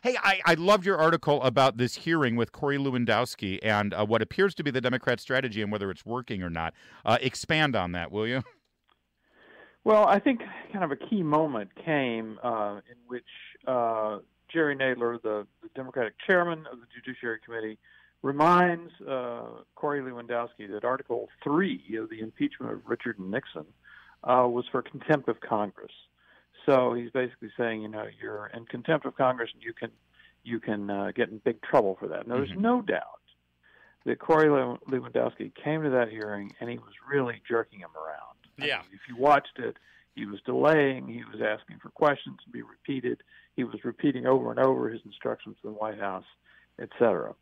Hey, I loved your article about this hearing with Corey Lewandowski and what appears to be the Democrat strategy and whether it's working or not. Expand on that, will you? Well, I think kind of a key moment came in which Jerry Nadler, the Democratic chairman of the Judiciary Committee, reminds Corey Lewandowski that Article 3 of the impeachment of Richard Nixon was for contempt of Congress. So he's basically saying, you're in contempt of Congress and you can get in big trouble for that. And there's no doubt that Corey Lewandowski came to that hearing and he was really jerking him around. Yeah. I mean, if you watched it, he was delaying. He was asking for questions to be repeated. He was repeating over and over his instructions to the White House, et cetera.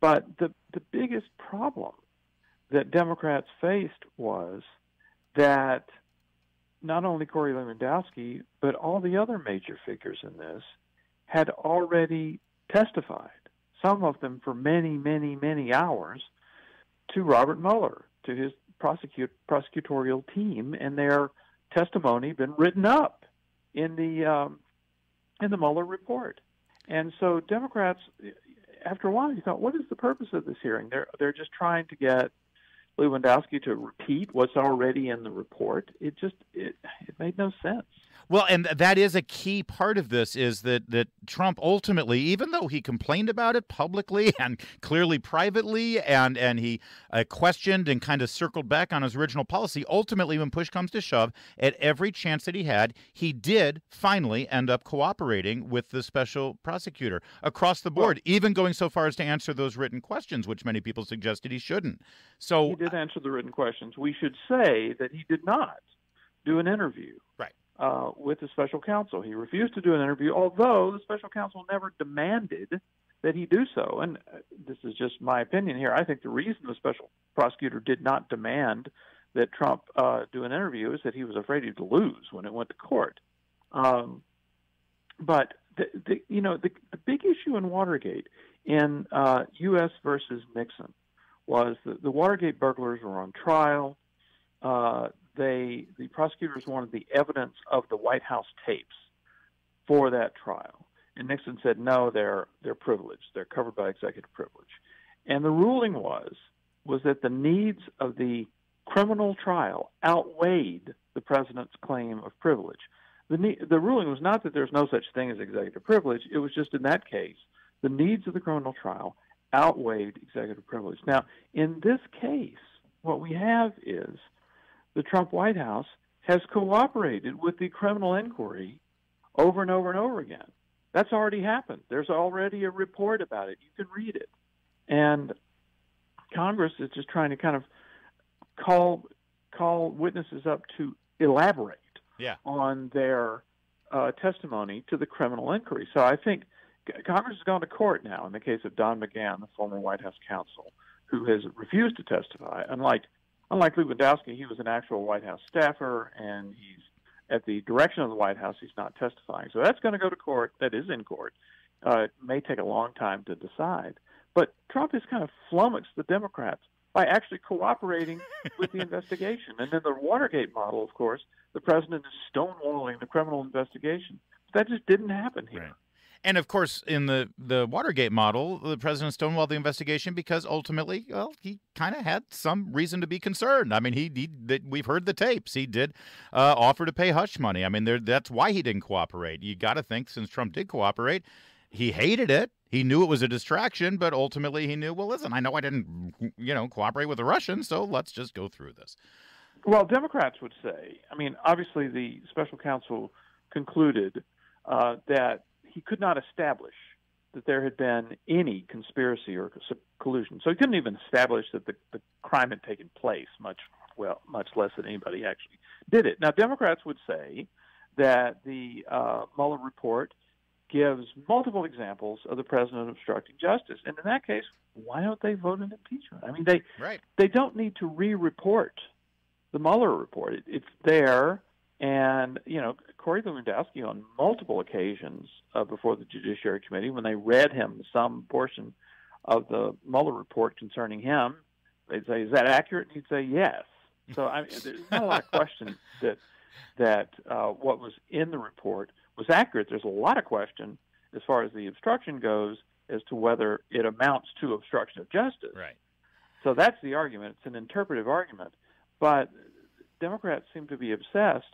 But the biggest problem that Democrats faced was that not only Corey Lewandowski, but all the other major figures in this had already testified, some of them for many, many, many hours, to Robert Mueller, to his prosecutorial team, and their testimony been written up in the Mueller report. And so Democrats, after a while, you thought, what is the purpose of this hearing? They're just trying to get Lewandowski to repeat what's already in the report. It made no sense. Well, and that is a key part of this, is that Trump ultimately, even though he complained about it publicly and clearly privately, and he questioned and kind of circled back on his original policy, ultimately, when push comes to shove, at every chance that he had, he did finally end up cooperating with the special prosecutor across the board, even going so far as to answer those written questions, which many people suggested he shouldn't. So he did answer the written questions. We should say that he did not do an interview. Right. With the special counsel. He refused to do an interview, although the special counsel never demanded that he do so. And this is just my opinion here. I think the reason the special prosecutor did not demand that Trump do an interview is that he was afraid he'd lose when it went to court. But the big issue in Watergate in U.S. versus Nixon was that the Watergate burglars were on trial. The prosecutors wanted the evidence of the White House tapes for that trial. And Nixon said, no, they're privileged. They're covered by executive privilege. And the ruling was that the needs of the criminal trial outweighed the president's claim of privilege. The ruling was not that there's no such thing as executive privilege. It was just in that case, the needs of the criminal trial outweighed executive privilege. Now, in this case, what we have is the Trump White House has cooperated with the criminal inquiry over and over and over again. That's already happened. There's already a report about it. You can read it. And Congress is just trying to kind of call witnesses up to elaborate on their testimony to the criminal inquiry. So I think Congress has gone to court now in the case of Don McGahn, the former White House counsel, who has refused to testify. Unlike Lewandowski, he was an actual White House staffer, and he's at the direction of the White House. He's not testifying. So that's going to go to court. That is in court. It may take a long time to decide. But Trump has kind of flummoxed the Democrats by actually cooperating with the investigation. And in the Watergate model, of course, the president is stonewalling the criminal investigation. But that just didn't happen here. Right. And, of course, in the Watergate model, the president stonewalled the investigation because ultimately, well, he kind of had some reason to be concerned. I mean, we've heard the tapes. He did offer to pay hush money. I mean, that's why he didn't cooperate. You got to think, since Trump did cooperate, he hated it. He knew it was a distraction, but ultimately he knew, well, listen, I know I didn't, cooperate with the Russians, so let's just go through this. Well, Democrats would say, I mean, obviously the special counsel concluded that he could not establish that there had been any conspiracy or collusion. So he couldn't even establish that the crime had taken place, much less that anybody actually did it. Now, Democrats would say that the Mueller report gives multiple examples of the president obstructing justice. And in that case, why don't they vote in impeachment? I mean, they don't need to re-report the Mueller report. It's there. And, Corey Lewandowski on multiple occasions before the Judiciary Committee, when they read him some portion of the Mueller report concerning him, they'd say, is that accurate? And he'd say, yes. So there's not a lot of question that what was in the report was accurate. There's a lot of question as far as the obstruction goes as to whether it amounts to obstruction of justice. Right. So that's the argument. It's an interpretive argument. But Democrats seem to be obsessed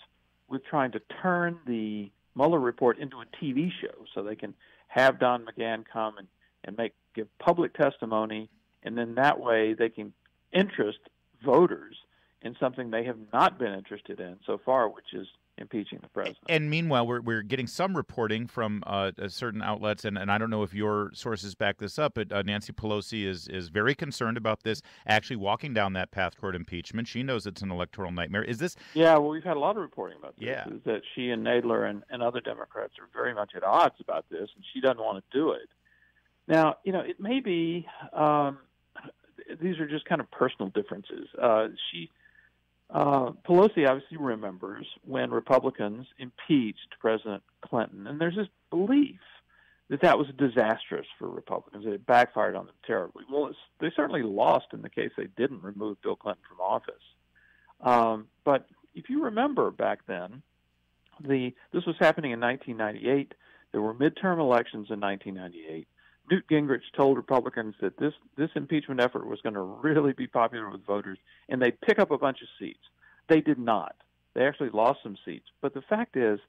with trying to turn the Mueller report into a TV show so they can have Don McGahn come and give public testimony, and then that way they can interest voters in something they have not been interested in so far, which is impeaching the president. And meanwhile, we're getting some reporting from certain outlets, and I don't know if your sources back this up, but Nancy Pelosi is very concerned about this, actually walking down that path toward impeachment. She knows it's an electoral nightmare. Is this? Yeah, well, we've had a lot of reporting about this. Yeah. Is that she and Nadler and other Democrats are very much at odds about this, and she doesn't want to do it. Now, it may be these are just kind of personal differences. Pelosi obviously remembers when Republicans impeached President Clinton, and there's this belief that was disastrous for Republicans. It backfired on them terribly. Well, they certainly lost in the case they didn't remove Bill Clinton from office. But if you remember back then, this was happening in 1998. There were midterm elections in 1998. Newt Gingrich told Republicans that this impeachment effort was going to really be popular with voters, and they'd pick up a bunch of seats. They did not. They actually lost some seats. But the fact is,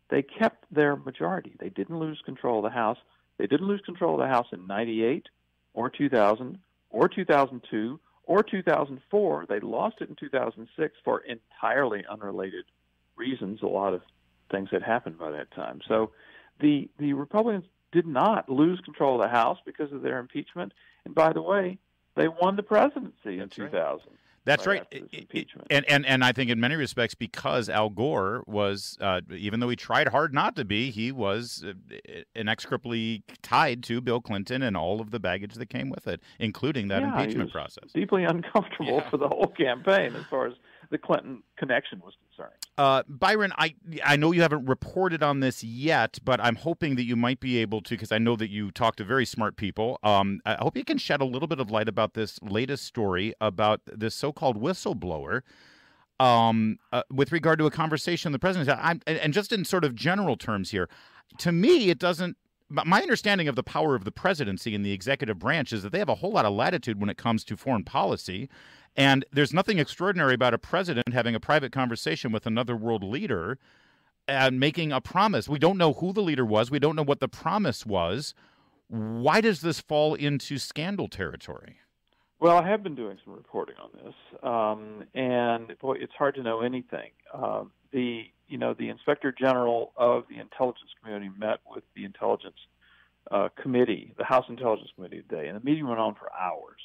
they kept their majority. They didn't lose control of the House. They didn't lose control of the House in 98 or 2000 or 2002 or 2004. They lost it in 2006 for entirely unrelated reasons. A lot of things had happened by that time. So the Republicans did not lose control of the House because of their impeachment. And by the way, they won the presidency in 2000. That's right. Impeachment. And I think in many respects because Al Gore was, even though he tried hard not to be, he was inextricably tied to Bill Clinton and all of the baggage that came with it, including that impeachment process. Deeply uncomfortable for the whole campaign as far as the Clinton connection was concerned. Byron, I know you haven't reported on this yet, but I'm hoping that you might be able to, because I know that you talk to very smart people. I hope you can shed a little bit of light about this latest story about this so-called whistleblower with regard to a conversation the president had. And just in sort of general terms here, to me, it doesn't. My understanding of the power of the presidency and the executive branch is that they have a whole lot of latitude when it comes to foreign policy. And there's nothing extraordinary about a president having a private conversation with another world leader and making a promise. We don't know who the leader was. We don't know what the promise was. Why does this fall into scandal territory? Well, I have been doing some reporting on this, and boy, it's hard to know anything. The Inspector General of the Intelligence Community met with the Intelligence Committee, the House Intelligence Committee today, and the meeting went on for hours.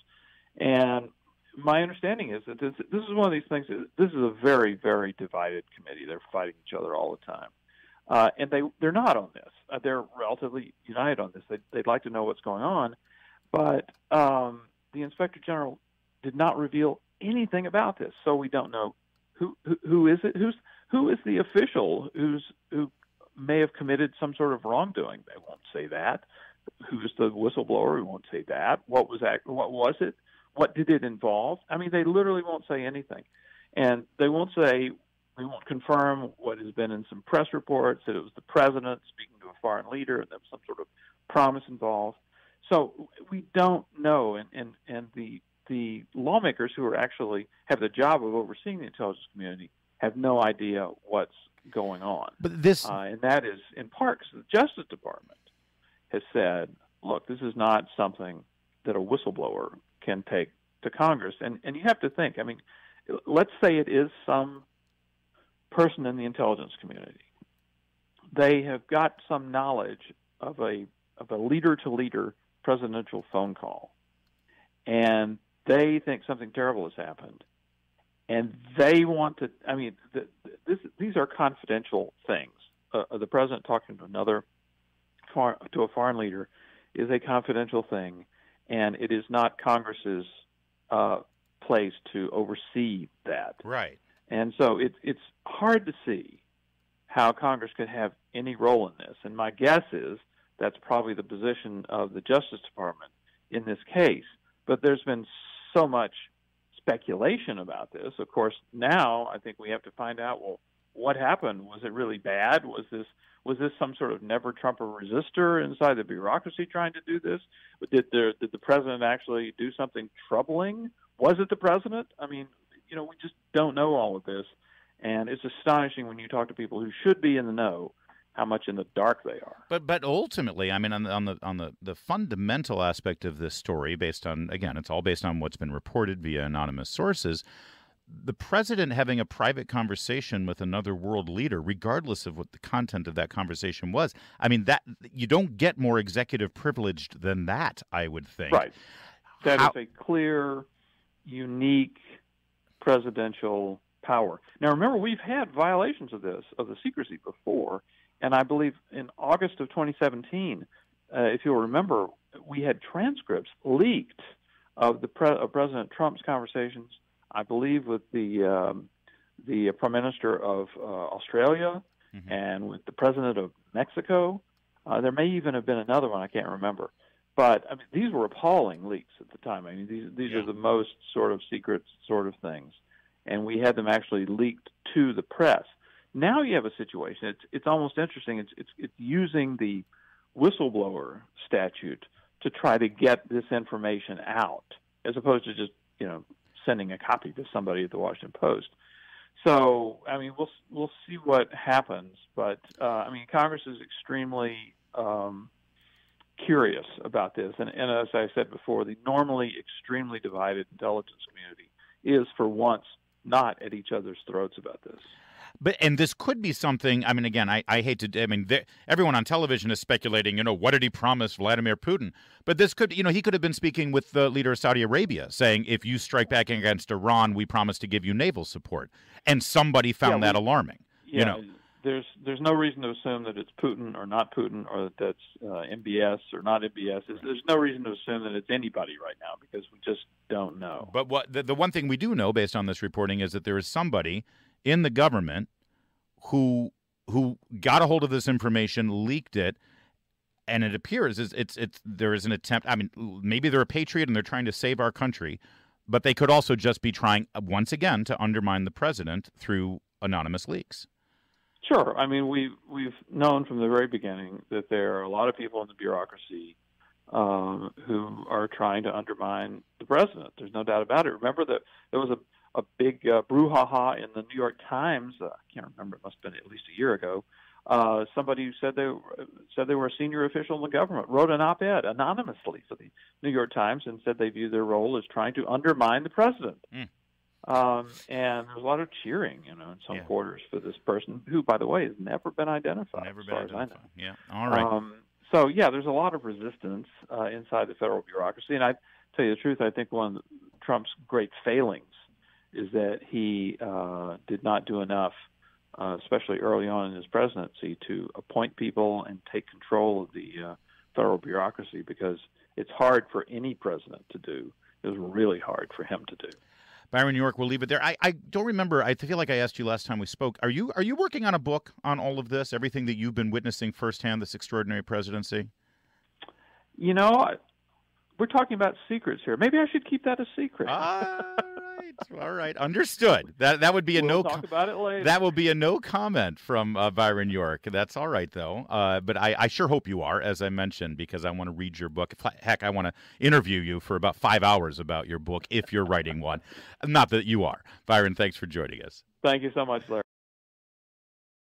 And my understanding is that this is one of these things. This is a very, very divided committee. They're fighting each other all the time, and they're not on this. They're relatively united on this. They'd like to know what's going on, but the Inspector General did not reveal anything about this, so we don't know who is it. Who is the official who may have committed some sort of wrongdoing? They won't say that. Who's the whistleblower? We won't say that. What was it? What did it involve? I mean, they literally won't say anything. And they won't confirm what has been in some press reports, that it was the president speaking to a foreign leader and there was some sort of promise involved. So we don't know. And the lawmakers who are actually have the job of overseeing the intelligence community have no idea what's going on. But this, and that is in part because the Justice Department has said, look, this is not something that a whistleblower can take to Congress. And you have to think, I mean, let's say it is some person in the intelligence community. They have got some knowledge of a leader-to-leader presidential phone call, and they think something terrible has happened, and they want to. I mean, these are confidential things. The president talking to a foreign leader is a confidential thing, and it is not Congress's place to oversee that. Right. And so it's hard to see how Congress could have any role in this. And my guess is that's probably the position of the Justice Department in this case. But there's been so much speculation about this. Of course, now I think we have to find out, well, what happened? Was it really bad? Was this some sort of never Trumper resistor inside the bureaucracy trying to do this? Did the president actually do something troubling? Was it the president? I mean, we just don't know all of this, and it's astonishing when you talk to people who should be in the know how much in the dark they are. But ultimately, I mean, on the fundamental aspect of this story, based on, again, it's all based on what's been reported via anonymous sources. The president having a private conversation with another world leader, regardless of what the content of that conversation was, I mean, that you don't get more executive privileged than that, I would think. Right. That is a clear, unique presidential power. Now, remember, we've had violations of the secrecy before, and I believe in August of 2017, if you'll remember, we had transcripts leaked of President Trump's conversations, I believe, with the Prime Minister of Australia and with the President of Mexico. There may even have been another one, I can't remember. But I mean, these were appalling leaks at the time. I mean, these are the most sort of secret sort of things, and we had them actually leaked to the press. Now you have a situation. It's almost interesting. It's using the whistleblower statute to try to get this information out, as opposed to just sending a copy to somebody at the Washington Post. So I mean, we'll see what happens. But I mean, Congress is extremely curious about this, and as I said before, the normally extremely divided intelligence community is for once not at each other's throats about this. And this could be something, I mean, again, I hate to, I mean, everyone on television is speculating, what did he promise Vladimir Putin? But this could, he could have been speaking with the leader of Saudi Arabia, saying, if you strike back against Iran, we promise to give you naval support. And somebody found that alarming. There's no reason to assume that it's Putin or not Putin, or that that's MBS or not MBS. There's no reason to assume that it's anybody right now, because we just don't know. But what the one thing we do know, based on this reporting, is that there is somebody in the government who got a hold of this information, leaked it, and it appears there is an attempt. I mean, maybe they're a patriot and they're trying to save our country, but they could also just be trying once again to undermine the president through anonymous leaks. Sure. I mean, we've known from the very beginning that there are a lot of people in the bureaucracy who are trying to undermine the president. There's no doubt about it. Remember that there was a big brouhaha in the New York Times. I can't remember. It must have been at least a year ago. Somebody who said they were a senior official in the government wrote an op-ed anonymously for the New York Times and said they view their role as trying to undermine the president. And there's a lot of cheering, in some quarters for this person, who, by the way, has never been identified. Never been identified. Yeah. All right. So there's a lot of resistance inside the federal bureaucracy, and I tell you the truth, I think one of Trump's great failings is that he did not do enough, especially early on in his presidency, to appoint people and take control of the federal bureaucracy, because it's hard for any president to do. It was really hard for him to do. Byron, New York, we'll leave it there. I don't remember. I feel like I asked you last time we spoke. Are you working on a book on all of this, everything that you've been witnessing firsthand, this extraordinary presidency? We're talking about secrets here. Maybe I should keep that a secret. All right. Understood. That would be we'll talk about it later. That will be a no comment from Byron York. That's all right, though. But I sure hope you are, as I mentioned, because I want to read your book. Heck, I want to interview you for about 5 hours about your book, if you're writing one. Not that you are. Byron, thanks for joining us. Thank you so much, Larry.